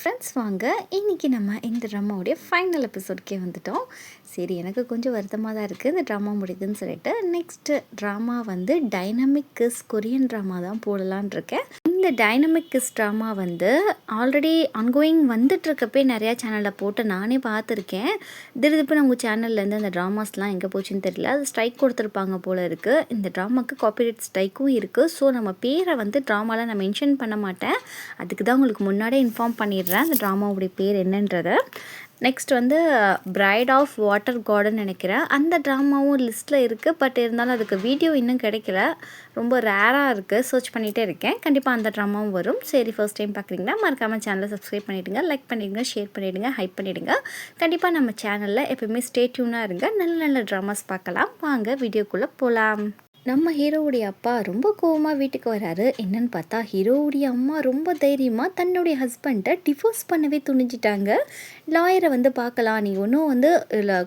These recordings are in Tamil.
ஃப்ரெண்ட்ஸ் வாங்க, இன்றைக்கி நம்ம இந்த ட்ராமாவுடைய ஃபைனல் எபிசோடுக்கே வந்துட்டோம். சரி, எனக்கு கொஞ்சம் வருத்தமாக தான் இருக்குது இந்த ட்ராமா முடியுதுன்னு சொல்லிட்டு. நெக்ஸ்ட்டு ட்ராமா வந்து டைனமிக் கிஸ் கொரியன் ட்ராமா தான் போடலான் இருக்கேன். இந்த டைனமிக் கிஸ் ட்ராமா வந்து ஆல்ரெடி ஆன்கோயிங் வந்துட்டுருக்கப்பே நிறையா சேனலில் போட்டு நானே பார்த்துருக்கேன். திடீர்னு உங்கள் சேனல்லேருந்து அந்த ட்ராமாஸ்லாம் எங்கே போச்சுன்னு தெரியல. அது ஸ்ட்ரைக் கொடுத்துருப்பாங்க போல் இருக்குது. இந்த ட்ராமாவுக்கு காப்பிரைட் ஸ்ட்ரைக்கும் இருக்குது. ஸோ நம்ம பேரை வந்து ட்ராமாவில் நான் மென்ஷன் பண்ண மாட்டேன். அதுக்கு தான் உங்களுக்கு முன்னாடியே இன்ஃபார்ம் பண்ணிடுறேன் அந்த ட்ராமாவுடைய பேர் என்னன்றதை. நெக்ஸ்ட் வந்து பிரைட் ஆஃப் வாட்டர் கார்டன் நினைக்கிறேன். அந்த ட்ராமாவும் லிஸ்ட்டில் இருக்குது. பட் இருந்தாலும் அதுக்கு வீடியோ இன்னும் கிடைக்கல. ரொம்ப ரேராக இருக்குது. சர்ச் பண்ணிகிட்டே இருக்கேன். கண்டிப்பாக அந்த ட்ராமாவும் வரும். சரி, ஃபர்ஸ்ட் டைம் பார்க்குறீங்கன்னா மறக்காமல் சேனலை சப்ஸ்கிரைப் பண்ணிவிடுங்க, லைக் பண்ணிவிடுங்க, ஷேர் பண்ணிவிடுங்க, ஹைப் பண்ணிவிடுங்க. கண்டிப்பாக நம்ம சேனலில் எப்போயுமே ஸ்டே டியூனாக இருங்க. நல்ல நல்ல ட்ராமாஸ் பார்க்கலாம். வாங்க வீடியோக்குள்ளே போகலாம். நம்ம ஹீரோவுடைய அப்பா ரொம்ப கோவமாக வீட்டுக்கு வராரு. என்னன்னு பார்த்தா ஹீரோவுடைய அம்மா ரொம்ப தைரியமாக தன்னுடைய ஹஸ்பண்டை டிவோர்ஸ் பண்ணவே துணிஞ்சிட்டாங்க. லாயரை வந்து பார்க்கலாம், நீங்கள் ஒன்றும் வந்து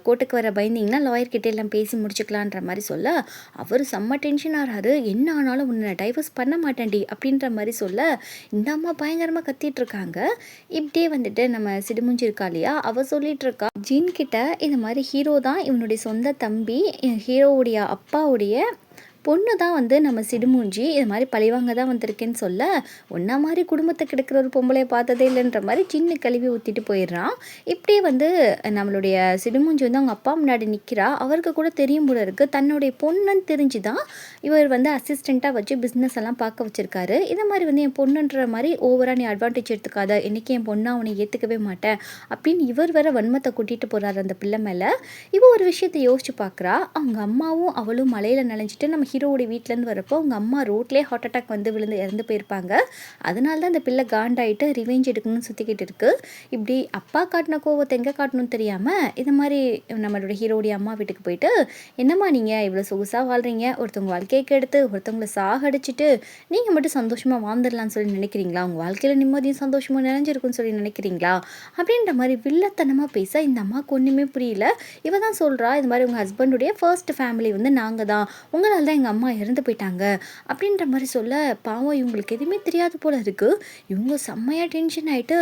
கோர்ட்டுக்கு வர பயந்தீங்கன்னா லாயர்கிட்ட எல்லாம் பேசி முடிச்சுக்கலான்ற மாதிரி சொல்ல அவர் செம்ம டென்ஷன் ஆகிறாரு. என்ன ஆனாலும் உன்னை டைவர்ஸ் பண்ண மாட்டேன்டி அப்படின்ற மாதிரி சொல்ல இந்த அம்மா பயங்கரமாக கத்திட்டு இருக்காங்க. இப்படியே வந்துட்டு நம்ம சிடுமுஞ்சி இருக்கா இல்லையா, அவள் சொல்லிட்டு இருக்கா ஜீன் கிட்ட இந்த மாதிரி ஹீரோ தான் இவனுடைய சொந்த தம்பி, ஹீரோவுடைய அப்பாவுடைய பொண்ணு தான் வந்து நம்ம சிடுமூஞ்சி, இது மாதிரி பழிவாங்க தான் வந்திருக்கேன்னு சொல்ல ஒன்றா மாதிரி குடும்பத்தை கெடுக்கிற ஒரு பொம்பளையை பார்த்ததே இல்லைன்ற மாதிரி சின்ன கழுவி ஊற்றிட்டு போயிடுறான். இப்படியே வந்து நம்மளுடைய சிடுமூஞ்சி வந்து அவங்க அப்பா முன்னாடி நிற்கிறா. அவருக்கு கூட தெரியும் போல இருக்குது தன்னுடைய பொண்ணுன்னு தெரிஞ்சு தான் இவர் வந்து அசிஸ்டண்ட்டாக வச்சு பிஸ்னஸ் எல்லாம் பார்க்க வச்சுருக்காரு. இதை மாதிரி வந்து என் பொண்ணுன்ற மாதிரி ஓவராக நீ அட்வான்டேஜ் எடுத்துக்காத, என்றைக்கு என் பொண்ணை அவனை ஏற்றுக்கவே மாட்டேன் அப்படின்னு இவர் வேற வன்மத்தை கூட்டிகிட்டு போகிறாரு அந்த பிள்ளை மேலே. இவ ஒரு விஷயத்தை யோசிச்சு பார்க்குறா. அவங்க அம்மாவும் அவளும் மலையில் நனைஞ்சிட்டு நம்ம ஹீரோவுடைய வீட்டிலேருந்து வரப்போ அவங்க அம்மா ரோட்லேயே ஹார்ட் அட்டாக் வந்து விழுந்து இறந்து போயிருப்பாங்க. அதனால தான் அந்த பிள்ளை காண்டாயிட்டு ரிவெஞ்ச் எடுக்கணும்னு சுற்றிக்கிட்டு இருக்கு. இப்படி அப்பா காட்டின கோவத்தை எங்கே காட்டணும்னு தெரியாமல் இது மாதிரி நம்மளோட ஹீரோவுடைய அம்மா வீட்டுக்கு போயிட்டு, என்னம்மா நீங்கள் இவ்வளோ சொகுசாக வாழ்கிறீங்க, ஒருத்தவங்க வாழ்க்கையை கெடுத்து ஒருத்தவங்களை சாகடிச்சிட்டு நீங்கள் மட்டும் சந்தோஷமாக வாழ்ந்துடலான்னு சொல்லி நினைக்கிறீங்களா, உங்கள் வாழ்க்கையில் நிம்மதியும் சந்தோஷமும் நிறைஞ்சிருக்குன்னு சொல்லி நினைக்கிறீங்களா அப்படின்ற மாதிரி வில்லத்தனமாக பேச இந்த அம்மாவுக்கு ஒன்றுமே புரியல. இவ தான் சொல்கிறா, இது மாதிரி உங்கள் ஹஸ்பண்டுடைய ஃபர்ஸ்ட் ஃபேமிலி வந்து நாங்கள் தான், உங்களால் தான் எங்கள் அம்மா இறந்து போயிட்டாங்க அப்படின்ற மாதிரி சொல்ல பாவம் இவங்களுக்கு எதுவுமே தெரியாது போல இருக்குது. இவங்க செம்மையாக டென்ஷன் ஆகிட்டு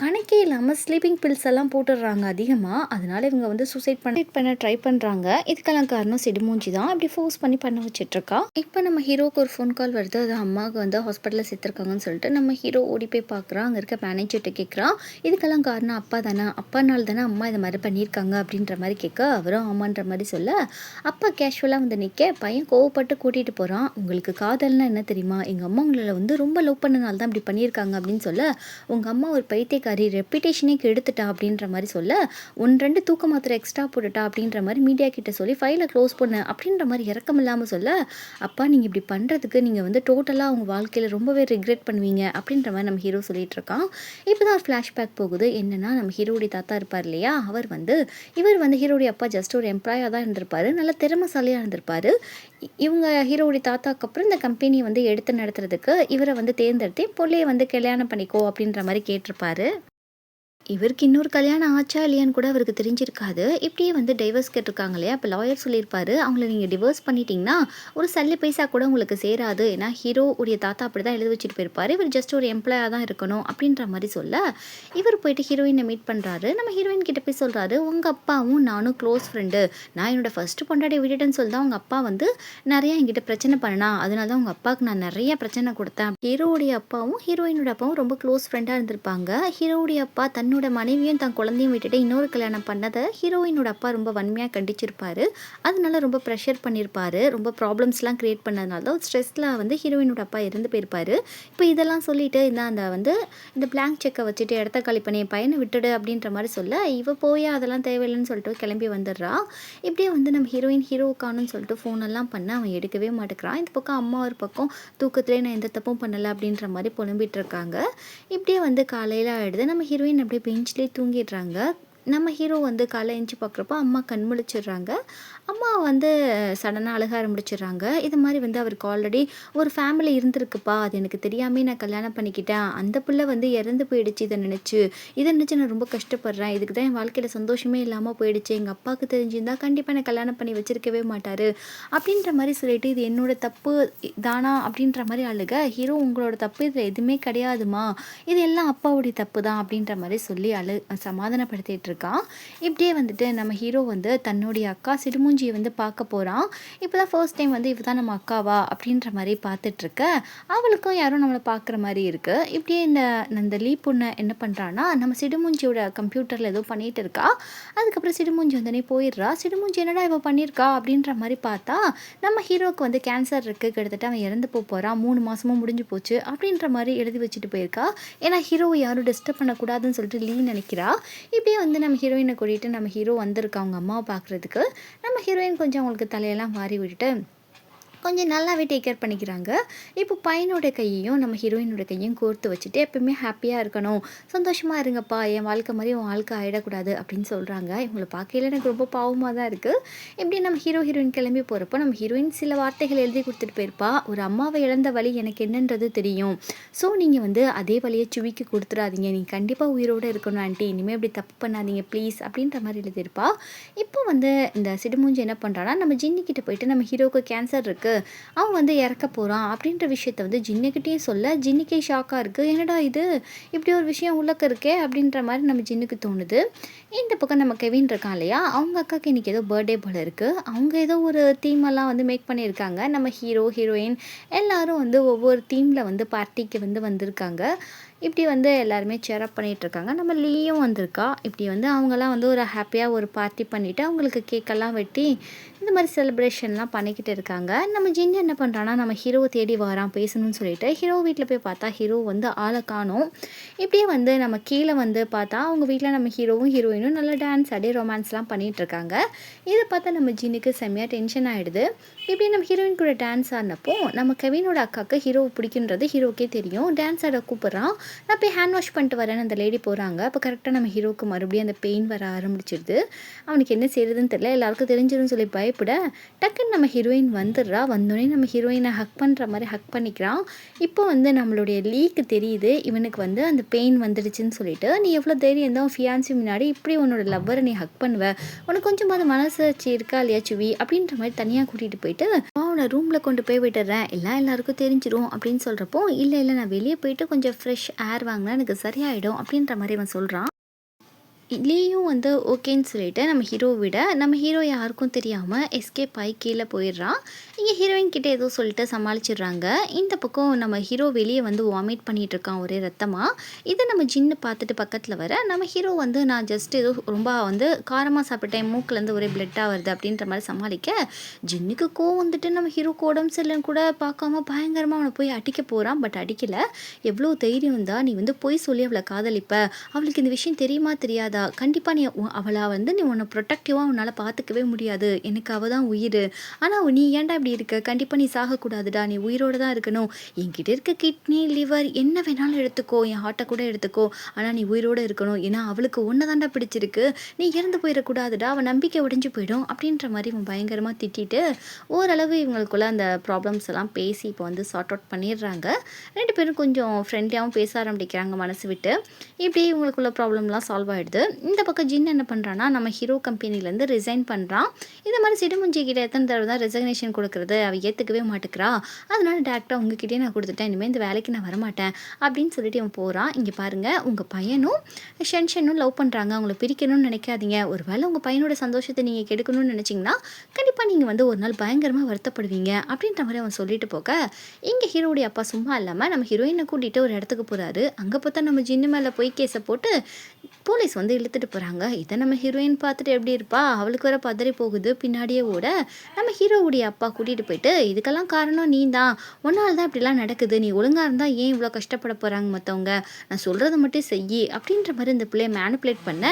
கணக்கே இல்லாமல் ஸ்லீப்பிங் பில்ஸ் எல்லாம் போட்டுடுறாங்க அதிகமாக. அதனால இவங்க வந்து சூசைட் பண்ண ட்ரை பண்ணுறாங்க. இதுக்கெல்லாம் காரணம் சிடுமூஞ்சி தான் அப்படி ஃபோர்ஸ் பண்ண வச்சிட்ருக்கா. இப்போ நம்ம ஹீரோக்கு ஒரு ஃபோன் கால் வருது. அது அம்மாவுக்கு வந்து ஹாஸ்பிட்டலில் சேர்த்துருக்காங்கன்னு சொல்லிட்டு நம்ம ஹீரோ ஓடி போய் பார்க்குறான். அங்கே இருக்க மேனேஜர்கிட்ட கேட்குறான், இதுக்கெல்லாம் காரணம் அப்பா தானே, அப்பானால தானே அம்மா இதை மாதிரி பண்ணியிருக்காங்க அப்படின்ற மாதிரி கேட்க அவரும் ஆமான்ற மாதிரி சொல்ல அப்பா கேஷுவலாக வந்து நிற்க பையன் கோவப்பட்டு கூட்டிகிட்டு போகிறான். உங்களுக்கு காதல்னா என்ன தெரியுமா, எங்கள் அம்மா உங்களை வந்து ரொம்ப லவ் பண்ணனால தான் இப்படி பண்ணியிருக்காங்க அப்படின்னு சொல்ல உங்கள் அம்மா ஒரு பைத்தியக்காரி, ரெப்புடேஷனே கெடுத்துட்டா அப்படின்ற மாதிரி சொல்ல 1-2 தூக்க மாத்திரை எக்ஸ்ட்ரா போட்டுட்டா அப்படின்ற மாதிரி மீடியா கிட்ட சொல்லி ஃபைலை க்ளோஸ் பண்ணு அப்படின்ற மாதிரி இறக்கம் இல்லாமல் சொல்ல அப்பா நீங்கள் இப்படி பண்ணுறதுக்கு நீங்கள் வந்து டோட்டலாக அவங்க வாழ்க்கையில் ரொம்பவே ரிக்ரெட் பண்ணுவீங்க அப்படின்ற மாதிரி நம்ம ஹீரோ சொல்லிட்டு இருக்கான். இப்போ தான் ஒரு ஃப்ளாஷ்பேக் போகுது. என்னென்னா நம்ம ஹீரோடைய தாத்தா இருப்பார் இல்லையா, இவர் வந்து ஹீரோடைய அப்பா ஜஸ்ட் ஒரு எம்ப்ளாயாக தான் இருந்திருப்பார், நல்ல திறமைசாலியாக இருந்திருப்பார். இவங்க ஹீரோவுடைய தாத்தாக்கு அப்புறம் இந்த கம்பெனியை வந்து எடுத்து நடத்துறதுக்கு இவரை வந்து தேர்ந்தெடுத்து பொள்ளையை வந்து கல்யாணம் பண்ணிக்கோ அப்படின்ற மாதிரி கேட்டிருப்பாரு. இவருக்கு இன்னொரு கல்யாணம் ஆச்சா இல்லையான்னு கூட அவருக்கு தெரிஞ்சிருக்காது. இப்படியே வந்து டைவர்ஸ் கேட்டிருக்காங்க இல்லையா, அப்போ லாயர் சொல்லியிருப்பாரு அவங்கள நீங்கள் டிவோர்ஸ் பண்ணிட்டீங்கன்னா ஒரு சல்லி பைசா கூட உங்களுக்கு சேராது. ஏன்னா ஹீரோ உடைய தாத்தா அப்படி தான் எழுதி வச்சுட்டு போயிருப்பார், இவர் ஜஸ்ட் ஒரு எம்ப்ளாயாக தான் இருக்கணும் அப்படின்ற மாதிரி சொல்ல இவர் போயிட்டு ஹீரோயினை மீட் பண்ணுறாரு. நம்ம ஹீரோயின் கிட்ட போய் சொல்கிறாரு, உங்கள் அப்பாவும் நானும் க்ளோஸ் ஃப்ரெண்டு, நான் என்னோட ஃபஸ்ட்டு பொண்டாட்டியை விட்டுட்டேன்னு சொல்லி தான் உங்கள் அப்பா வந்து நிறையா என்கிட்ட பிரச்சனை பண்ணனா, அதனால தான் உங்கள் அப்பாவுக்கு நான் நிறைய பிரச்சனை கொடுத்தேன். ஹீரோவுடைய அப்பாவும் ஹீரோயினோட அப்பாவும் ரொம்ப க்ளோஸ் ஃப்ரெண்டாக இருந்திருப்பாங்க. ஹீரோவுடைய அப்பா தன்னோட மனைவியும் தன் குழந்தையும் விட்டுட்டு இன்னொரு கல்யாணம் பண்ணதை ஹீரோயினோட அப்பா ரொம்ப வன்மையாக கண்டிச்சிருப்பாரு. அதனால ரொம்ப ப்ரெஷர் பண்ணியிருப்பாரு, ரொம்ப ப்ராப்ளம்ஸ்லாம் க்ரியேட் பண்ணதுனால தான் ஸ்ட்ரெஸ்ஸில் வந்து ஹீரோயினோட அப்பா இறந்து போயிருப்பாரு. இப்போ இதெல்லாம் சொல்லிட்டு இந்த பிளாங்க் செக்கை வச்சுட்டு இடத்த காலி பண்ணி என் பையனை விட்டுடு அப்படின்ற மாதிரி சொல்ல இவ போய் அதெல்லாம் தேவையில்லைன்னு சொல்லிட்டு கிளம்பி வந்துடுறா. இப்படியே வந்து நம்ம ஹீரோ காணும்னு சொல்லிட்டு ஃபோனெல்லாம் பண்ண அவன் எடுக்கவே மாட்டேங்கிறான். இந்த பக்கம் அம்மா ஒரு பக்கம் தூக்கத்திலே நான் எந்த தப்பும் பண்ணலை அப்படின்ற மாதிரி புலம்பிட்டு இருக்காங்க. இப்படியே வந்து காலையில் ஆகிடுது. நம்ம ஹீரோயின் அப்படியே பெஞ்சிலே தூங்கிடுறாங்க. நம்ம ஹீரோ வந்து காலைல எந்திச்சு பார்க்குறப்போ அம்மா கண் முழிச்சிடுறாங்க. அம்மா வந்து சடனாக அழுக ஆரம்பிச்சிடுறாங்க. இது மாதிரி வந்து அவருக்கு ஆல்ரெடி ஒரு ஃபேமிலி இருந்திருக்குப்பா, அது எனக்கு தெரியாமே நான் கல்யாணம் பண்ணிக்கிட்டேன். அந்த பிள்ளை வந்து இறந்து போயிடுச்சு இதை நினச்சி நான் ரொம்ப கஷ்டப்படுறேன். இதுக்கு தான் என் வாழ்க்கையில் சந்தோஷமே இல்லாமல் போயிடுச்சு. எங்கள் அப்பாவுக்கு தெரிஞ்சிருந்தா கண்டிப்பாக நான் கல்யாணம் பண்ணி வச்சிருக்கவே மாட்டார் அப்படின்ற மாதிரி சொல்லிட்டு, இது என்னோட தப்பு தானா அப்படின்ற மாதிரி அழுக. ஹீரோ உங்களோட தப்பு இதில் எதுவுமே கிடையாதுமா, இது எல்லாம் அப்பாவுடைய தப்பு தான் அப்படின்ற மாதிரி சொல்லி சமாதானப்படுத்திட்டு இருக்கான். இப்படியே வந்துட்டு நம்ம ஹீரோ வந்து தன்னுடைய அக்கா சிடுமூஞ்சியை வந்து பார்க்க போகிறான். இப்போ தான் ஃபர்ஸ்ட் டைம் வந்து இவ தான் நம்ம அக்காவா அப்படின்ற மாதிரி பார்த்துட்ருக்க. அவளுக்கும் யாரும் நம்மளை பார்க்குற மாதிரி இருக்குது. இப்படியே இந்த லீ பொண்ணு என்ன பண்ணுறான்னா, நம்ம சிடுமூஞ்சியோட கம்ப்யூட்டரில் ஏதோ பண்ணிகிட்டு இருக்கா. அதுக்கப்புறம் சிடுமூஞ்சி வந்தோடனே போயிடுறா. சிடுமூஞ்சி என்னடா இவ பண்ணியிருக்கா அப்படின்ற மாதிரி பார்த்தா, நம்ம ஹீரோவுக்கு வந்து கேன்சர் இருக்குது, கிட்டத்தட்ட அவன் இறந்து போகிறான், 3 மாதமும் முடிஞ்சு போச்சு அப்படின்ற மாதிரி எழுதி வச்சுட்டு போயிருக்கா. ஏன்னா ஹீரோவை யாரும் டிஸ்டர்ப் பண்ணக்கூடாதுன்னு சொல்லிட்டு லீ நினைக்கிறா. இப்படியே வந்து நம்ம ஹீரோயினை கூட்டிகிட்டு நம்ம ஹீரோ வந்திருக்கா அவங்க அம்மாவை பார்க்குறதுக்கு. நம்ம ஹீரோயின் கொஞ்சம் அவங்களுக்கு தலையெல்லாம் வாரி விட்டுட்டு கொஞ்சம் நல்லாவே டேக் கேர் பண்ணிக்கிறாங்க. இப்போ பையனோட கையையும் நம்ம ஹீரோயினோட கையையும் கோர்த்து வச்சுட்டு எப்பவுமே ஹாப்பியாக இருக்கணும், சந்தோஷமாக இருங்கப்பா, என் வாழ்க்கை மாதிரி உன் வாழ்க்கை ஆகிடக்கூடாது அப்படின்னு சொல்கிறாங்க. இவங்களை பார்க்கையில எனக்கு ரொம்ப பாவமாக தான் இருக்குது. இப்படி நம்ம ஹீரோயின் கிளம்பி போகிறப்போ நம்ம ஹீரோயின் சில வார்த்தைகள் எழுதி கொடுத்துட்டு போயிருப்பா. ஒரு அம்மாவை இழந்த வழி எனக்கு என்னன்றது தெரியும், ஸோ நீங்கள் வந்து அதே வழியை சுவிக்கு கொடுத்துடாதீங்க, நீங்கள் கண்டிப்பாக உயிரோடு இருக்கணும் ஆண்டி, இனிமேல் இப்படி தப்பு பண்ணாதீங்க ப்ளீஸ் அப்படின்ற மாதிரி எழுதியிருப்பா. இப்போ வந்து இந்த சிடுமூஞ்சி என்ன பண்ணுறான்னா, நம்ம ஜின்னிக்கிட்ட போயிட்டு நம்ம ஹீரோவுக்கு கேன்சர் இருக்குது, அவன் வந்து இறக்க போகிறான் அப்படின்ற விஷயத்த வந்து ஜின்னுக்கிட்டேயும் சொல்ல, ஜின்னுக்கே ஷாக்காக இருக்குது. என்னடா இது, இப்படி ஒரு விஷயம் உள்ளக்க இருக்கே அப்படின்ற மாதிரி நம்ம ஜின்னுக்கு தோணுது. இந்த பக்கம் நம்ம கெவின் இருக்கான் இல்லையா, அவங்க அக்காவுக்கு இன்றைக்கி ஏதோ பர்த்டே போல் இருக்குது. அவங்க ஏதோ ஒரு தீமெல்லாம் வந்து மேக் பண்ணியிருக்காங்க. நம்ம ஹீரோயின் எல்லோரும் வந்து ஒவ்வொரு தீமில் வந்து பார்ட்டிக்கு வந்து வந்திருக்காங்க. இப்படி வந்து எல்லாருமே சேரப் பண்ணிகிட்ருக்காங்க. நம்ம லீயும் வந்திருக்கா. இப்படி வந்து அவங்கெல்லாம் வந்து ஒரு ஹாப்பியாக ஒரு பார்ட்டி பண்ணிவிட்டு அவங்களுக்கு கேக்கெல்லாம் வெட்டி இந்த மாதிரி செலிப்ரேஷன்லாம் பண்ணிக்கிட்டு இருக்காங்க. நம்ம ஜின்னு என்ன பண்ணுறான்னா, நம்ம ஹீரோவை தேடி வரான் பேசணும்னு சொல்லிட்டு. ஹீரோ வீட்டில் போய் பார்த்தா ஹீரோ வந்து ஆளை காணோம். இப்படியே வந்து நம்ம கீழே வந்து பார்த்தா அவங்க வீட்டில் நம்ம ஹீரோவும் ஹீரோயினும் நல்லா டான்ஸ் ஆடி ரொமான்ஸ்லாம் பண்ணிகிட்ருக்காங்க. இதை பார்த்தா நம்ம ஜின்னுக்கு செம்மையாக டென்ஷன் ஆகிடுது. இப்படி நம்ம ஹீரோயின் கூட டான்ஸ் ஆடினப்போ நம்ம கெவினோட அக்காவுக்கு ஹீரோவை பிடிக்குன்றது ஹீரோக்கே தெரியும். டான்ஸ் ஆட கூப்பிட்றான். நான் போய் ஹேண்ட் வாஷ் பண்ணிட்டு வரேன்னு அந்த லேடி போகிறாங்க. அப்போ கரெக்டாக நம்ம ஹீரோவுக்கு மறுபடியும் அந்த பெயின் வர ஆரம்பிச்சிடுது. அவனுக்கு என்ன செய்யுதுன்னு தெரியல, எல்லாருக்கும் தெரிஞ்சிடும் சொல்லி பயப்பட டக்குன்னு நம்ம ஹீரோயின் வந்துடுறா. வந்தோடனே நம்ம ஹீரோயினை ஹக் பண்ணுற மாதிரி ஹக் பண்ணிக்கிறான். இப்போ வந்து நம்மளுடைய லீக்கு தெரியுது இவனுக்கு வந்து அந்த பெயின் வந்துடுச்சுன்னு சொல்லிட்டு. நீ எவ்வளோ தைரியம் தான் ஃபியான்சி முன்னாடி இப்படி உன்னோட லவ்வரை நீ ஹக் பண்ணுவ, உனக்கு கொஞ்சமாவது மனசாட்சி இருக்கா இல்லையா சுவி அப்படின்ற மாதிரி தனியாக கூட்டிகிட்டு போயிட்டு அவனை ரூமில் கொண்டு போய் விட்டுறேன், எல்லாருக்கும் தெரிஞ்சிடும் அப்படின்னு சொல்கிறப்போ, இல்லை நான் வெளியே போயிட்டு கொஞ்சம் ஃப்ரெஷ் ஏர் வாங்கினா எனக்கு சரியாயிடும் அப்படின்ற மாதிரி அவன் சொல்கிறான். லீயும் வந்து ஓகேன்னு சொல்லிட்டு நம்ம ஹீரோ யாருக்கும் தெரியாமல் எஸ்கேப் ஆகி கீழே போயிடுறான். இங்கே ஹீரோயின் கிட்டே ஏதோ சொல்லிட்டு சமாளிச்சிடுறாங்க. இந்த பக்கம் நம்ம ஹீரோ வெளியே வந்து வாமிட் பண்ணிகிட்டு இருக்கான் ஒரே ரத்தமாக. இதை நம்ம ஜின்னு பார்த்துட்டு பக்கத்தில் வர நம்ம ஹீரோ வந்து நான் ஜஸ்ட் ஏதோ ரொம்ப வந்து காரமாக சாப்பிட்டேன், மூக்கிலேருந்து ஒரே பிளட்டாக வருது அப்படின்ற மாதிரி சமாளிக்க, ஜின்னுக்கு கோவம் வந்துட்டு நம்ம ஹீரோக்கு உடம்பு சரியில்லைன்னு கூட பார்க்காம பயங்கரமாக அவனை போய் அடிக்க போகிறான். பட் அடிக்கலை. எவ்வளோ தைரியம் தான், நீ வந்து போய் சொல்லி அவளை காதலிப்ப, அவளுக்கு இந்த விஷயம் தெரியுமா தெரியாதா, கண்டிப்பாக அவளை வந்து நீ உன்னை ப்ரொடெக்டிவாக உன்னால் பார்த்துக்கவே முடியாது, எனக்கு அவள் தான் உயிர், ஆனால் நீ ஏன்டா இப்படி இருக்க, கண்டிப்பாக நீ சாகக்கூடாதுடா, நீ உயிரோடு தான் இருக்கணும், என்கிட்ட இருக்க கிட்னி லிவர் என்ன வேணாலும் எடுத்துக்கோ, என் ஹார்ட்டை கூட எடுத்துக்கோ, ஆனால் நீ உயிரோடு இருக்கணும், ஏன்னா அவளுக்கு ஒன்று தாண்டா பிடிச்சிருக்கு, நீ இறந்து போயிடக்கூடாதுடா, அவன் நம்பிக்கை உடைஞ்சு போயிடும் அப்படின்ற மாதிரி இவன் பயங்கரமாக திட்டிட்டு ஓரளவு இவங்களுக்குள்ள அந்த ப்ராப்ளம்ஸ் எல்லாம் பேசி இப்போ வந்து சார்ட் அவுட் பண்ணிடுறாங்க. 2 பேரும் கொஞ்சம் ஃப்ரெண்ட்லியாகவும் பேச ஆரம்பிக்கிறாங்க மனசு விட்டு. இப்படியே இவங்களுக்குள்ள ப்ராப்ளம்லாம் சால்வ் ஆகிடுது. இந்த பக்கம் ஜின் என்ன பண்ணுறான்னா, நம்ம ஹீரோ கம்பெனிலேருந்து ரிசைன் பண்ணுறான். இந்த மாதிரி சிடுமூஞ்சி கிட்ட எத்தனை தடவை தான் ரெசிக்னேஷன் கொடுக்குறது, அவள் ஏற்றுக்கவே மாட்டேங்கிறா, அதனால டேரெக்டாக உங்ககிட்டே நான் கொடுத்துட்டேன், இனிமேல் இந்த வேலைக்கு நான் வரமாட்டேன் அப்படின்னு சொல்லிட்டு இவன் போகிறான். இங்கே பாருங்கள், உங்கள் பையனும் ஷென்ஷனும் லவ் பண்ணுறாங்க, அவங்கள பிரிக்கணும்னு நினைக்காதீங்க, ஒரு வேளை உங்கள் பையனோட சந்தோஷத்தை நீங்கள் கெடுக்கணும்னு நினச்சிங்கன்னா கண்டிப்பாக நீங்கள் வந்து ஒரு நாள் பயங்கரமாக வருத்தப்படுவீங்க அப்படின்ற மாதிரி அவன் சொல்லிட்டு போக, இங்கே ஹீரோடைய அப்பா சும்மா இல்லாமல் நம்ம ஹீரோயினை கூட்டிகிட்டு ஒரு இடத்துக்கு போகிறாரு. அங்கே பார்த்தா நம்ம ஜின்னு மேலே போய் கேஸை போட்டு போலீஸ் வந்து இழுத்துட்டு போகிறாங்க. இதை நம்ம ஹீரோயின் பார்த்துட்டு எப்படி இருப்பா, அவளுக்கு வர பதறி போகுது. பின்னாடியே ஓட நம்ம ஹீரோவுடைய அப்பா கூட்டிகிட்டு போயிட்டு, இதுக்கெல்லாம் காரணம் நீ தான், உன்னால் தான் இப்படிலாம் நடக்குது, நீ ஒழுங்காக இருந்தால் ஏன் இவ்வளோ கஷ்டப்பட போகிறாங்க மற்றவங்க, நான் சொல்கிறத மட்டும் செய்யி அப்படின்ற மாதிரி இந்த பிள்ளைய மேனிப்புலேட் பண்ண,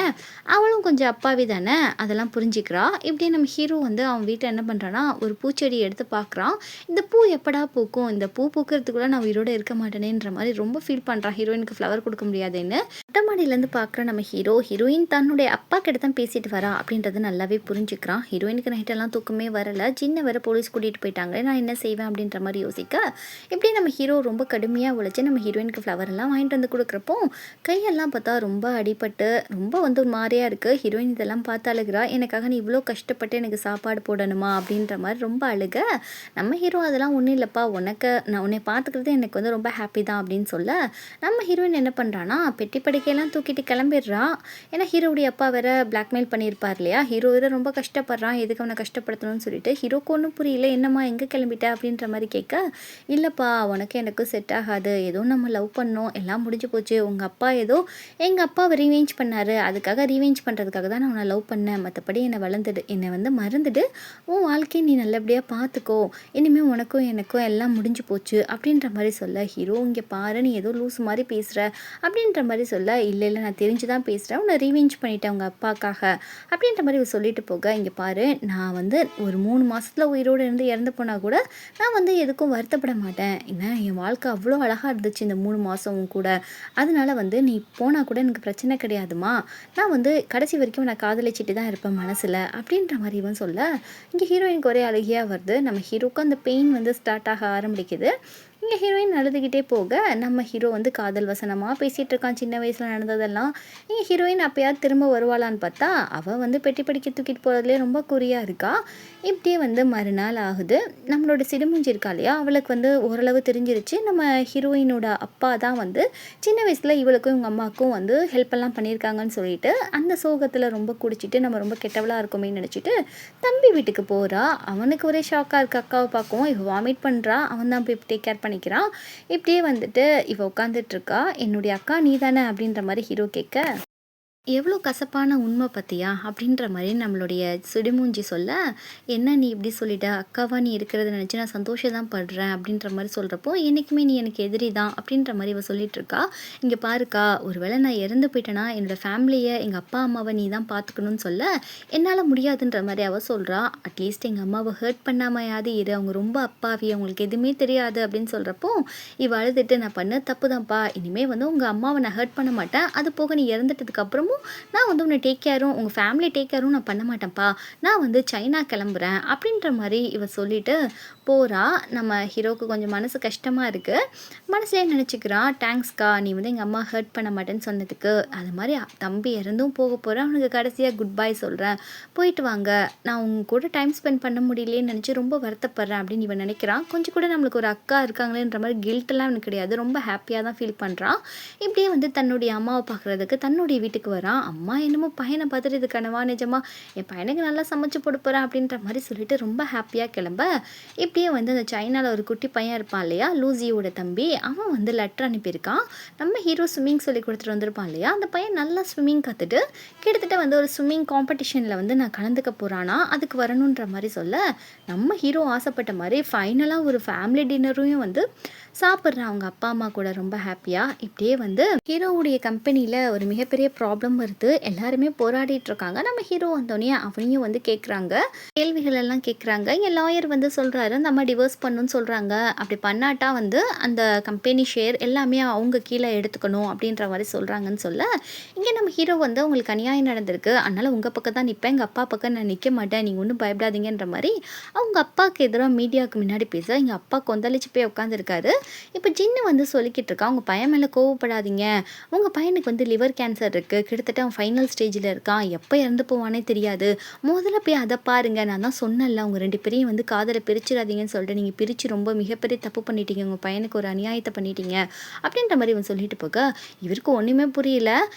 அவளும் கொஞ்சம் அப்பாவி தானே, அதெல்லாம் புரிஞ்சிக்கிறா. இப்படியே நம்ம ஹீரோ வந்து அவன் வீட்டில் என்ன பண்ணுறான்னா, ஒரு பூச்செடி எடுத்து பார்க்குறான். இந்த பூ எப்படா பூக்கும், இந்த பூ பூக்கிறதுக்குள்ள நான் உயிரோடு இருக்க மாட்டேனேன்ற மாதிரி ரொம்ப ஃபீல் பண்ணுறான். ஹீரோயினுக்கு ஃப்ளவர் கொடுக்க முடியாதுன்னு மொட்டை மாடியிலேருந்து பார்க்குற நம்ம ஹீரோயின் தன்னுடைய அப்பா கிட்ட தான் பேசிட்டு வரா அப்படின்றது நல்லாவே புரிஞ்சுக்கிறான். ஹீரோயினுக்கு நைட்டெல்லாம் தூக்கமே வரல. ஜின்னை வேற போலீஸ் கூட்டிகிட்டு போயிட்டாங்க. நான் என்ன செய்வேன் அப்படின்ற மாதிரி யோசிக்க, இப்படி நம்ம ஹீரோ ரொம்ப கடுமையாக உழைச்சி நம்ம ஹீரோயினுக்கு ஃப்ளவர் எல்லாம் வாங்கிட்டு வந்து கொடுக்குறப்போ கையெல்லாம் பார்த்தா ரொம்ப அடிபட்டு ரொம்ப வந்து ஒரு மாதிரியாக இருக்குது. ஹீரோயின் இதெல்லாம் பார்த்து அழுகிறா. எனக்காக நீ இவ்வளோ கஷ்டப்பட்டு எனக்கு சாப்பாடு போடணுமா அப்படின்ற மாதிரி ரொம்ப அழுக. நம்ம ஹீரோ அதெல்லாம் ஒன்றும் இல்லைப்பா, நான் உன்னை பார்த்துக்கிறது எனக்கு வந்து ரொம்ப ஹாப்பி தான் அப்படின்னு சொல்ல, நம்ம ஹீரோயின் என்ன பண்ணுறான்னா பெட்டி படுக்கையெல்லாம் தூக்கிட்டு கிளம்பிடுறா. ஏன்னா ஹீரோவுடைய அப்பா வேற பிளாக்மெயில் பண்ணியிருப்பார் இல்லையா, ஹீரோ வேற ரொம்ப கஷ்டப்படுறான், எதுக்கு அவனை கஷ்டப்படுத்தணும்னு சொல்லிட்டு ஹீரோக்கு ஒன்றும் புரியல. என்னம்மா எங்கே கிளம்பிட்ட அப்படின்ற மாதிரி கேட்க, இல்லைப்பா உனக்கு எனக்கும் செட் ஆகாது, ஏதோ நம்ம லவ் பண்ணோம், எல்லாம் முடிஞ்சு போச்சு, உங்கள் அப்பா ஏதோ எங்கள் அப்பாவை ரீவேஞ்ச் பண்ணார், அதுக்காக ரீவேஞ்ச் பண்ணுறதுக்காக தான் நான் உன்னை லவ் பண்ணேன், மற்றபடி என்னை வந்து மறந்துடு, உன் வாழ்க்கையை நீ நல்லபடியாக பார்த்துக்கோ, இனிமேல் உனக்கும் எனக்கும் எல்லாம் முடிஞ்சு போச்சு அப்படின்ற மாதிரி சொல்ல, ஹீரோ இங்கே பாரு நீ ஏதோ லூஸ் மாதிரி பேசுகிற அப்படின்ற மாதிரி சொல்ல, இல்லை நான் தெரிஞ்சு தான் பேசுகிறேன், உன்னை ரீவெஞ்ச் பண்ணிட்டேன் உங்கள் அப்பாக்காக அப்படின்ற மாதிரி சொல்லிட்டு போக, இங்கே பாரு நான் வந்து ஒரு 3 மாதத்தில் உயிரோடு இருந்து இறந்து போனால் கூட நான் வந்து எதுக்கும் வருத்தப்பட மாட்டேன். ஏன்னா என் வாழ்க்கை அவ்வளோ அழகாக இருந்துச்சு இந்த 3 மாதம் கூட, அதனால வந்து நீ போனால் கூட எனக்கு பிரச்சனை கிடையாதுமா, நான் வந்து கடைசி வரைக்கும் நான் காதலிச்சிட்டு தான் இருப்பேன் மனசில் அப்படின்ற மாதிரி இவன் சொல்ல, இங்கே ஹீரோயினுக்கு ஒரே அழுகியாக வருது. நம்ம ஹீரோக்கு அந்த பெயின் வந்து ஸ்டார்ட் ஆக ஆரம்பிக்குது. இங்கே ஹீரோயின் அழுதுகிட்டே போக, நம்ம ஹீரோ வந்து காதல் வசனமாக பேசிகிட்டு இருக்கான், சின்ன வயசில் நடந்ததெல்லாம். இங்கே ஹீரோயின் அப்போயாவது திரும்ப வருவாளான்னு பார்த்தா அவள் வந்து பெட்டி படிக்க தூக்கிட்டு போகிறதுலே ரொம்ப குறியாக இருக்கா. இப்படியே வந்து மறுநாள் ஆகுது. நம்மளோட சிடுமூஞ்சி இருக்கா இல்லையா, அவளுக்கு வந்து ஓரளவு தெரிஞ்சிருச்சு நம்ம ஹீரோயினோட அப்பா தான் வந்து சின்ன வயசில் இவளுக்கும் இவங்க அம்மாவுக்கும் வந்து ஹெல்ப்பெல்லாம் பண்ணியிருக்காங்கன்னு சொல்லிட்டு அந்த சோகத்தில் ரொம்ப குடிச்சிட்டு நம்ம ரொம்ப கெட்டவளாக இருக்குமே நினச்சிட்டு தம்பி வீட்டுக்கு போகிறா. அவனுக்கு ஒரே ஷாக்காக இருக்குது. அக்காவை பார்க்கவும் இவள் வாமிட் பண்ணுறா. அவன் தான் போய் டேக் கேர் பண்ணிக்கிறான். இப்படியே வந்துட்டு இவள் உட்காந்துட்ருக்கா. என்னுடைய அக்கா நீ தானே அப்படின்ற மாதிரி ஹீரோ கேட்க, எவ்வளோ கசப்பான உண்மை பற்றியா அப்படின்ற மாதிரி நம்மளுடைய சுடிமூஞ்சி சொல்ல, என்ன நீ இப்படி சொல்லிட்ட, அக்காவா நீ இருக்கிறத நினச்சி நான் சந்தோஷம் தான் படுறேன் அப்படின்ற மாதிரி சொல்கிறப்போ, என்றைக்குமே நீ எனக்கு எதிரி தான் அப்படின்ற மாதிரி இவள் சொல்லிகிட்ருக்கா. இங்கே பாருக்கா, ஒருவேளை நான் இறந்து போயிட்டேன்னா என்னோடய ஃபேமிலியை எங்கள் அப்பா அம்மாவை நீ தான் பார்த்துக்கணும்னு சொல்ல, என்னால் முடியாதுன்ற மாதிரி அவள் சொல்கிறா. அட்லீஸ்ட் எங்கள் அம்மாவை ஹர்ட் பண்ணாமையாவது இரு, அவங்க ரொம்ப அப்பாவி, அவங்களுக்கு எதுவுமே தெரியாது அப்படின்னு சொல்கிறப்போ இவள் அழுதுட்டு, நான் பண்ண தப்பு தான்ப்பா, இனிமேல் வந்து உங்கள் அம்மாவை நான் ஹர்ட் பண்ண மாட்டேன், அது போக நீ இறந்துட்டதுக்கு அப்புறமும் நான் வந்து உன்னை டேக் கேரும் உங்கள் ஃபேமிலி டேக் கேரும் நான் பண்ண மாட்டேன்ப்பா, நான் வந்து சைனா கிளம்புறேன் அப்படின்ற மாதிரி இவ சொல்லிட்டு போகிறா. நம்ம ஹீரோவுக்கு கொஞ்சம் மனசு கஷ்டமாக இருக்குது. மனசுலேயே நினச்சிக்கிறான், தேங்க்ஸ்க்கா நீ வந்து எங்கள் அம்மா ஹர்ட் பண்ண மாட்டேன்னு சொன்னதுக்கு, அது மாதிரி தம்பி இறந்தும் போக போகிறேன், அவனுக்கு கடைசியாக குட் பை சொல்கிறேன், போயிட்டு வாங்க, நான் உங்க கூட டைம் ஸ்பெண்ட் பண்ண முடியலேன்னு நினச்சி ரொம்ப வருத்தப்படுறேன் அப்படின்னு இவன் நினைக்கிறான். கொஞ்சம் கூட நம்மளுக்கு ஒரு அக்கா இருக்காங்களேன்ற மாதிரி கில்ட்டெல்லாம் அவனுக்கு கிடையாது, ரொம்ப ஹாப்பியாக தான் ஃபீல் பண்ணுறான். இப்படியே வந்து தன்னுடைய அம்மாவை பார்க்குறதுக்கு தன்னுடைய வீட்டுக்கு வரான். அம்மா என்னமோ பையனை பார்த்துட்டு இது கனவா நிஜமா, என் பையனுக்கு நல்லா சமைச்சு போட போகிறேன் அப்படின்ற மாதிரி சொல்லிட்டு ரொம்ப ஹாப்பியாக கிளம்ப, இப்படியே வந்து அந்த சைனாவில் ஒரு குட்டி பையன் இருப்பான் இல்லையா, லூசியோட தம்பி, அவன் வந்து லெட்டர் அனுப்பியிருக்கான். நம்ம ஹீரோ ஸ்விம்மிங் சொல்லி கொடுத்துட்டு வந்திருப்பான் இல்லையா, அந்த பையன் நல்லா ஸ்விம்மிங் கற்றுட்டு கிட்டத்தட்ட வந்து ஒரு ஸ்விம்மிங் காம்படிஷனில் வந்து நான் கலந்துக்க போகிறானா, அதுக்கு வரணுன்ற மாதிரி சொல்ல, நம்ம ஹீரோ ஆசைப்பட்ட மாதிரி ஃபைனலாக ஒரு ஃபேமிலி டின்னரையும் வந்து சாப்பிட்றான் அவங்க அப்பா அம்மா கூட ரொம்ப ஹாப்பியாக. இப்படியே வந்து ஹீரோவுடைய கம்பெனியில் ஒரு மிகப்பெரிய ப்ராப்ளம் வருது. எல்லாருமே போராடிட்டு இருக்காங்க. நம்ம ஹீரோ வந்தோடனே அவனையும் வந்து கேட்குறாங்க, கேள்விகள் எல்லாம் கேட்குறாங்க. இங்கே லாயர் வந்து சொல்கிறாரு, நம்ம டிவோர்ஸ் பண்ணணும்னு சொல்கிறாங்க, அப்படி பண்ணாட்டா வந்து அந்த கம்பெனி ஷேர் எல்லாமே அவங்க கீழே எடுத்துக்கணும் அப்படின்ற மாதிரி சொல்கிறாங்கன்னு சொல்ல, இங்கே நம்ம ஹீரோ வந்து உங்களுக்கு அநியாயம் நடந்திருக்கு, அதனால் உங்கள் பக்கம் தான் நிற்பேன், எங்கள் அப்பா பக்கம் நான் நிற்க மாட்டேன், நீங்கள் ஒன்றும் பயப்படாதீங்கன்ற மாதிரி அவங்க அப்பாவுக்கு எதிராக மீடியாவுக்கு முன்னாடி பேச, எங்கள் அப்பா கொந்தளிச்சு போய் உட்காந்துருக்காரு. இப்போ ஜின்னு வந்து சொல்லிக்கிட்டு இருக்கா, உங்கள் பையன் மேலே கோவப்படாதீங்க, உங்கள் பையனுக்கு வந்து லிவர் கேன்சர் இருக்குது, கிட்டத்தட்ட அவன் ஃபைனல் ஸ்டேஜில் இருக்கான், எப்போ இறந்து போவானே தெரியாது, முதல்ல போய் அதை பாருங்கள், நான் தான் சொன்னேன்ல உங்கள் 2 பேரையும் வந்து காதலை பிரிச்சிடாதீங்கன்னு சொல்லிட்டு நீங்கள் பிரித்து ரொம்ப மிகப்பெரிய தப்பு பண்ணிட்டீங்க, உங்கள் பையனுக்கு ஒரு அநியாயத்தை பண்ணிட்டீங்க அப்படின்ற மாதிரி இவன் சொல்லிட்டு போக, இவருக்கு ஒன்றுமே புரியல.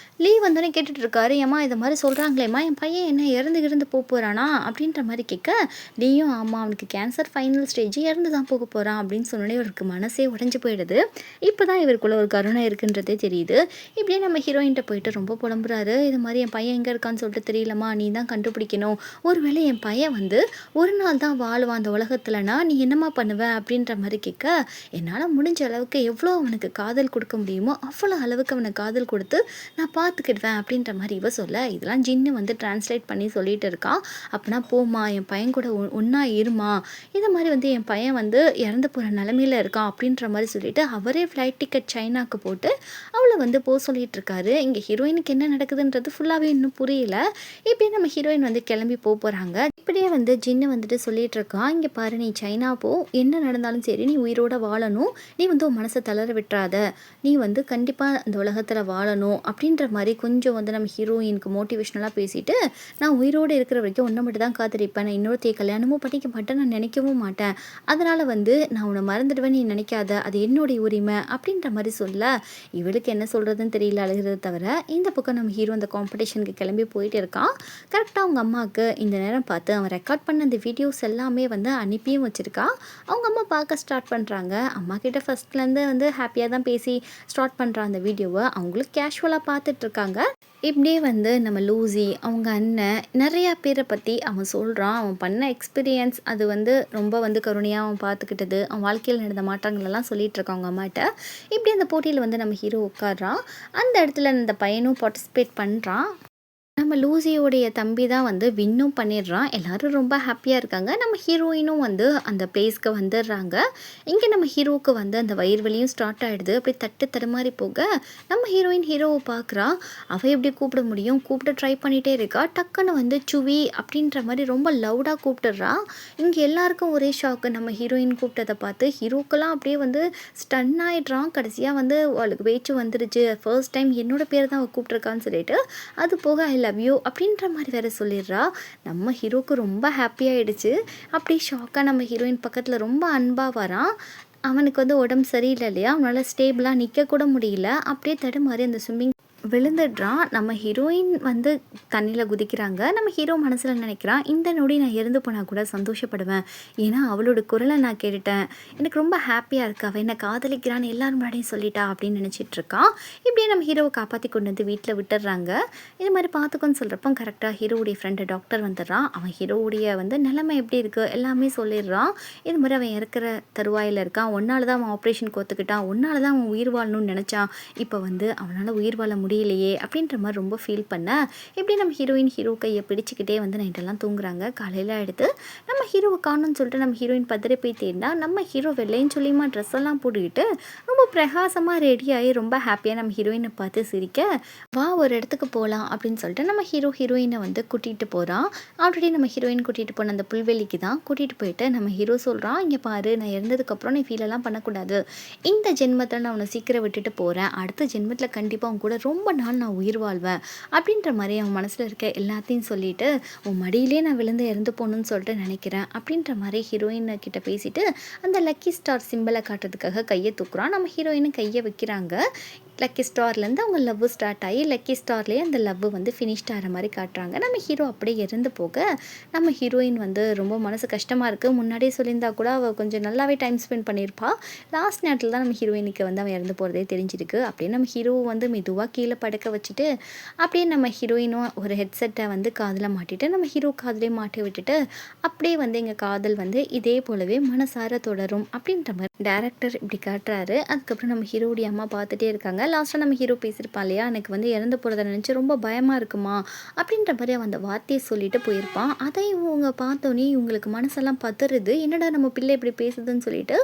லீவ் வந்தோடனே கேட்டுட்டு இருக்காரு, ஏம்மா இதை மாதிரி சொல்கிறாங்களேம்மா, என் பையன் என்ன இறந்து போகிறானா அப்படின்ற மாதிரி கேட்க, நீயும் ஆமாம் அவனுக்கு கேன்சர் ஃபைனல் ஸ்டேஜ், இறந்து தான் போக போகிறான் அப்படின்னு சொன்னோடனே இவருக்கு மனசே உடஞ்சி போயிடுது. இப்போ தான் இவருக்குள்ள ஒரு கருணை இருக்குன்றதே தெரியுது. இப்படியே நம்ம ஹீரோயின்ட்ட போயிட்டு ரொம்ப புலம்புறாரு, இது மாதிரி என் பையன் எங்கே இருக்கான்னு சொல்லிட்டு தெரியலம்மா, நீ தான் கண்டுபிடிக்கணும், ஒருவேளை என் பையன் வந்து ஒரு நாள் தான் வாழ்வான் அந்த உலகத்துலனா நீ என்னம்மா பண்ணுவ அப்படின்ற மாதிரி கேட்க, என்னால் முடிஞ்ச அளவுக்கு எவ்வளோ அவனுக்கு காதல் கொடுக்க முடியுமோ அவ்வளோ அளவுக்கு அவனை காதல் கொடுத்து நான் பார்த்துக்கிடுவேன் அப்படின்ற மாதிரி இவ சொல்ல, இதெல்லாம் ஜின்னு வந்து டிரான்ஸ்லேட் பண்ணி சொல்லிட்டு இருக்கான். அப்படின்னா போமா என் பையன் கூட ஒன்றா இருமா, இது மாதிரி வந்து என் பையன் வந்து இறந்து போகிற நிலமையில இருக்கான் அப்படின்ற மாதிரி சொல்லிட்டு அவரே ஃப்ளைட் டிக்கெட் சைனாக்கு போட்டு அவளை வந்து போக சொல்லிட்டு இருக்காரு. இங்கே ஹீரோயினுக்கு என்ன நடக்குது நடக்குதுன்றது ஃபுல்லாகவே இன்னும் புரியல. இப்படியே நம்ம ஹீரோயின் வந்து கிளம்பி போகிறாங்க. இப்படியே வந்து ஜின்னு வந்துட்டு சொல்லிட்டு இருக்கான், இங்கே பாரு நீ சைனா போ, என்ன நடந்தாலும் சரி நீ உயிரோட வாழணும், நீ வந்து உன் மனசை தளர விட்டுறாத, நீ வந்து கண்டிப்பாக இந்த உலகத்தில் வாழணும் அப்படின்ற மாதிரி கொஞ்சம் வந்து நம்ம ஹீரோயினுக்கு மோட்டிவேஷ்னலாக பேசிட்டு, நான் உயிரோடு இருக்கிற வரைக்கும் ஒன்றை மட்டும் தான் காத்திருப்பேன், நான் இன்னொருத்தைய கல்யாணமும் பண்ணிக்க மாட்டேன், நான் நினைக்கவும் மாட்டேன், அதனால் வந்து நான் உன்னை மறந்துடுவேன் நீ நினைக்காத, அது என்னுடைய உரிமை அப்படின்ற மாதிரி சொல்ல இவளுக்கு என்ன சொல்கிறதுன்னு தெரியல, அழுகிறத தவிர. இந்த பக்கம் நம்ம ஹீரோ அந்த காம்படிஷனுக்கு கிளம்பி போயிட்டு இருக்கான். கரெக்டாக அவங்க அம்மாவுக்கு இந்த நேரம் பார்த்து அவன் ரெக்கார்ட் பண்ண அந்த வீடியோஸ் எல்லாமே வந்து அனுப்பியும் வச்சுருக்கான். அவங்க அம்மா பார்க்க ஸ்டார்ட் பண்ணுறாங்க. அம்மா கிட்ட ஃபஸ்ட்லேருந்து வந்து ஹாப்பியாக தான் பேசி ஸ்டார்ட் பண்ணுற அந்த வீடியோவை அவங்களும் கேஷுவலாக பார்த்துட்ருக்காங்க. இப்படியே வந்து நம்ம லூசி, அவங்க அண்ணன், நிறையா பேரை பற்றி அவன் சொல்கிறான். அவன் பண்ண எக்ஸ்பீரியன்ஸ் அது வந்து ரொம்ப வந்து கருணையாக அவன் பார்த்துக்கிட்டது, அவன் வாழ்க்கையில் நடந்த மாற்றங்களெல்லாம் சொல்லிகிட்டு இருக்கான் அவங்க அம்மாட்ட. இப்படி அந்த போட்டியில் வந்து நம்ம ஹீரோ உட்காடுறான். அந்த இடத்துல இந்த பையனும் பார்ட்டிசிபேட் பண்ணுறான். நம்ம லூசியோடைய தம்பி தான் வந்து வின்னும் பண்ணிடுறான். எல்லாரும் ரொம்ப ஹாப்பியாக இருக்காங்க. நம்ம ஹீரோயினும் வந்து அந்த பிளேஸ்க்கு வந்துடுறாங்க. இங்கே நம்ம ஹீரோவுக்கு வந்து அந்த வயிறு வலியும் ஸ்டார்ட் ஆகிடுது. அப்படி தட்டு தடுமாறி போக நம்ம ஹீரோயின் ஹீரோவை பார்க்குறா. அவள் எப்படி கூப்பிட முடியும், கூப்பிட ட்ரை பண்ணிகிட்டே இருக்கா. டக்குன்னு வந்து சுவி அப்படின்ற மாதிரி ரொம்ப லவுடாக கூப்பிட்டுடுறா. இங்கே எல்லாருக்கும் ஒரே ஷாக்கு. நம்ம ஹீரோயின் கூப்பிட்டதை பார்த்து ஹீரோக்கெல்லாம் அப்படியே வந்து ஸ்டன் ஆகிடுறான். கடைசியாக வந்து அவளுக்கு பேச்சு வந்துருச்சு. ஃபர்ஸ்ட் டைம் என்னோட பேர் தான் அவள் கூப்பிட்ருக்கான்னு சொல்லிட்டு, அது போக ஐ லவ் யூ அப்படின்ற மாதிரி வேறு சொல்லிடுறா. நம்ம ஹீரோக்கு ரொம்ப ஹாப்பியாகிடுச்சு. அப்படி ஷாக்காக நம்ம ஹீரோயின் பக்கத்தில் ரொம்ப அன்பாக வரான். அவனுக்கு வந்து உடம்பு சரியில்லை இல்லையா, அவனால் ஸ்டேபிளாக நிற்க கூட முடியல. அப்படியே தடுமாறி அந்த ஸ்விம்மிங் விழுந்துடுறான். நம்ம ஹீரோயின் வந்து தண்ணியில் குதிக்கிறாங்க. நம்ம ஹீரோ மனசில் நினைக்கிறான், இந்த நொடி நான் இறந்து போனால் கூட சந்தோஷப்படுவேன், ஏன்னா அவளோட குரலை நான் கேட்டுட்டேன், எனக்கு ரொம்ப ஹாப்பியாக இருக்கு, அவள் என்னை காதலிக்கிறான்னு எல்லாரும் முன்னாடியும் சொல்லிட்டா அப்படின்னு நினச்சிட்டு இருக்கான். இப்படியே நம்ம ஹீரோவை காப்பாற்றி கொண்டு வந்து வீட்டில் விட்டுடுறாங்க. இது மாதிரி பார்த்துக்கோன்னு சொல்கிறப்போ கரெக்டாக ஹீரோவுடைய ஃப்ரெண்டு டாக்டர் வந்துடுறான். அவன் ஹீரோவுடைய வந்து நிலைமை எப்படி இருக்குது எல்லாமே சொல்லிடுறான். இது மாதிரி அவன் இறக்குற தருவாயில் இருக்கான். ஒன்றால் தான் அவன் ஆப்ரேஷனுக்கு ஒத்துக்கிட்டான், ஒன்றால் தான் அவன் உயிர் வாழணும்னு நினச்சான், இப்போ வந்து அவனால் உயிர் வாழ முடியலையே அப்படின்ற மாதிரி ரொம்ப ஃபீல் பண்ண. இப்படி நம்ம ஹீரோயின் ஹீரோ கையை பிடிச்சிக்கிட்டே வந்து நைட்டெல்லாம் தூங்குறாங்க. காலையில் எடுத்து நம்ம ஹீரோவை காணும்னு சொல்லிட்டு நம்ம ஹீரோயின் பத்திரை போய் தேடினா நம்ம ஹீரோ வெள்ளைன்னு சொல்லியுமா ட்ரெஸ் எல்லாம் போட்டுக்கிட்டு ரொம்ப பிரகாசமாக ரெடியாகி ரொம்ப ஹாப்பியாக நம்ம ஹீரோயினை பார்த்து சிரிக்க, வா ஒரு இடத்துக்கு போகலாம் அப்படின்னு சொல்லிட்டு நம்ம ஹீரோயினை வந்து கூட்டிகிட்டு போகிறான். ஆல்ரெடி நம்ம ஹீரோயின் கூட்டிகிட்டு போன அந்த புல்வெளிக்கு தான் கூட்டிகிட்டு போயிட்டு நம்ம ஹீரோ சொல்கிறான், இங்கே பாரு நான் இறந்ததுக்கப்புறம் நீ ஃபீலெல்லாம் பண்ணக்கூடாது, இந்த ஜென்மத்தில் நான் உன்னை சீக்கிரம் விட்டுட்டு போகிறேன், அடுத்த ஜென்மத்தில் கண்டிப்பாக உன் கூட ரொம்ப நாள் நான் உயிர் வாழ்வேன் அப்படின்ற மாதிரி அவன் மனசில் இருக்க எல்லாத்தையும் சொல்லிட்டு, உன் மடியிலே நான் விழுந்து இறந்து போகணுன்னு சொல்லிட்டு நினைக்கிறேன் அப்படின்ற மாதிரி ஹீரோயின் கிட்ட பேசிட்டு அந்த லக்கி ஸ்டார் சிம்பிளை காட்டுறதுக்காக கையை தூக்குறான். நம்ம ஹீரோயினு கையை வைக்கிறாங்க. லக்கி ஸ்டார்லேருந்து அவங்க லவ் ஸ்டார்ட் ஆகி லக்கி ஸ்டார்லேயே அந்த லவ் வந்து ஃபினிஷ்ட் ஆகிற மாதிரி காட்டுறாங்க. நம்ம ஹீரோ அப்படியே இறந்து போக நம்ம ஹீரோயின் வந்து ரொம்ப மனசு கஷ்டமாக இருக்குது. முன்னாடியே சொல்லியிருந்தா கூட அவள் கொஞ்சம் நல்லாவே டைம் ஸ்பெண்ட் பண்ணியிருப்பா. லாஸ்ட் நேரத்தில் தான் நம்ம ஹீரோயினுக்கு வந்து அவன் இறந்து போகிறதே தெரிஞ்சிருக்கு. அப்படியே நம்ம ஹீரோவை வந்து மெதுவாக கீழே படுக்க வச்சுட்டு அப்படியே நம்ம ஹீரோயினும் ஒரு ஹெட்செட்டை வந்து காதில் மாட்டிட்டு நம்ம ஹீரோ காதிலே மாட்டி விட்டுட்டு அப்படியே வந்து எங்கள் காதல் வந்து இதே போலவே மனசார தொடரும் அப்படின்ற மாதிரி டேரக்டர் இப்படி காட்டுறாரு. அதுக்கப்புறம் நம்ம ஹீரோடைய அம்மா பார்த்துட்டே இருக்காங்க. லாஸ்ட்டாக நம்ம ஹீரோ பேசியிருப்பான் இல்லையா, எனக்கு வந்து இறந்து போகிறத நினச்சி ரொம்ப பயமாக இருக்குமா அப்படின்ற மாதிரி அவன் அந்த வார்த்தையை சொல்லிட்டு போயிருப்பான். அதை இவங்க பார்த்தோன்னே இவங்களுக்கு மனசெல்லாம் பதறுது, என்னடா நம்ம பிள்ளை இப்படி பேசுதுன்னு சொல்லிட்டு.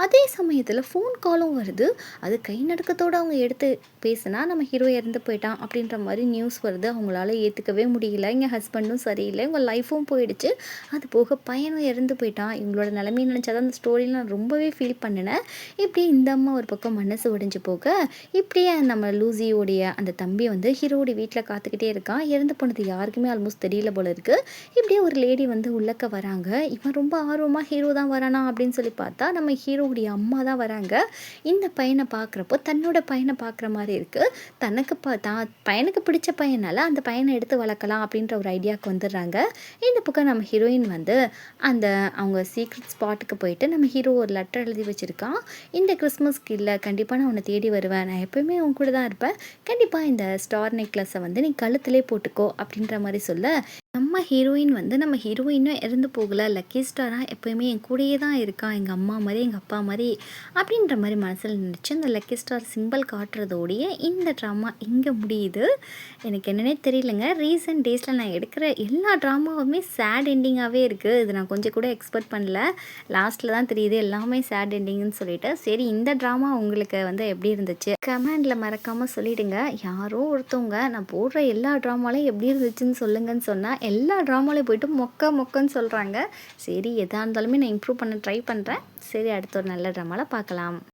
அதே சமயத்தில் ஃபோன் காலும் வருது. அது கை நடுக்கத்தோடு அவங்க எடுத்து பேசுனா நம்ம ஹீரோ இறந்து போயிட்டான் அப்படின்ற மாதிரி நியூஸ் வருது. அவங்களால ஏற்றுக்கவே முடியல. எங்கள் ஹஸ்பண்டும் சரியில்லை, உங்கள் லைஃப்பும் போயிடுச்சு, அது போக பையனும் இறந்து போயிட்டான், இவங்களோட நிலைமையை நினச்சாதான் அந்த ஸ்டோரியில் நான் ரொம்பவே ஃபீல் பண்ணினேன். இப்படி இந்த அம்மா ஒரு பக்கம் மனசு உடைஞ்சு போக இப்படியே நம்ம லூசியோடைய அந்த தம்பி வந்து ஹீரோடைய வீட்டில் காத்துக்கிட்டே இருக்கான். இறந்து போனது யாருக்குமே ஆல்மோஸ்ட் தெரியல போல இருக்குது. இப்படியே ஒரு லேடி வந்து உள்ளக்க வராங்க. இவன் ரொம்ப ஆர்வமாக ஹீரோ தான் வரானா அப்படின்னு சொல்லி பார்த்தா நம்ம ஹீரோவுடைய அம்மா தான் வராங்க. இந்த பையனை பார்க்குறப்போ தன்னோட பையனை பார்க்குற மாதிரி இருக்குது. தனக்கு பையனுக்கு பிடிச்ச பையனால அந்த பையனை எடுத்து வளர்க்கலாம் அப்படின்ற ஒரு ஐடியாவுக்கு வந்துடுறாங்க. இந்த பக்கம் நம்ம ஹீரோயின் வந்து அந்த அவங்க சீக்ரெட் ஸ்பாட்டுக்கு போயிட்டு நம்ம ஹீரோ ஒரு லெட்டர் எழுதி வச்சுருக்கான். இந்த கிறிஸ்மஸ்க்கு இல்லை, கண்டிப்பாக நான் உன்னை தேடி வருவேன், நான் எப்போயுமே உன் கூட தான் இருப்பேன், கண்டிப்பாக இந்த ஸ்டார் நெக்லஸை வந்து நீ கழுத்திலே போட்டுக்கோ அப்படின்ற மாதிரி சொல்ல நம்ம ஹீரோயின் வந்து நம்ம ஹீரோயினும் இறந்து போகல. லக்கி ஸ்டாரா எப்பயுமே என் கூடயே தான் இருக்கா. எங்க அம்மா மாரி, எங்க அப்பா மாரி அப்படின்ற மாரி மனசுல நினச்சு அந்த லக்கி ஸ்டார் சிம்பல் காட்டுறதோடயே இந்த ட்ராமா இங்க முடியுது. எனக்கு என்னன்னே தெரியலங்க. ரீசென்ட் டேஸ்ல நான் எடுக்கிற எல்லா ட்ராமாவுமே சேட் எண்டிங்காவே இருக்கு. இது நான் கொஞ்சம் கூட எக்ஸ்பெக்ட் பண்ணல. லாஸ்ட்ல தான் தெரியுது எல்லாமே சேட் எண்டிங்ன்னு சொல்லிட்டு. சரி இந்த ட்ராமா உங்களுக்கு வந்து எப்படி இருந்துச்சு? கமெண்ட்ல மறக்காம சொல்லிடுங்க. யாரோ ஒருத்தவங்க நான் போடுற எல்லா ட்ராமாலையும் எப்படி இருந்துச்சுன்னு சொல்லுங்கன்னு சொன்னா, எல்லா ட்ராமாலையும் போயிட்டு மொக்க மொக்கன்னு சொல்றாங்க. சரி எதா இருந்தாலுமே நான் இம்ப்ரூவ் பண்ண ட்ரை பண்றேன். சரி அடுத்த ஒரு நல்ல ட்ராமால பார்க்கலாம்.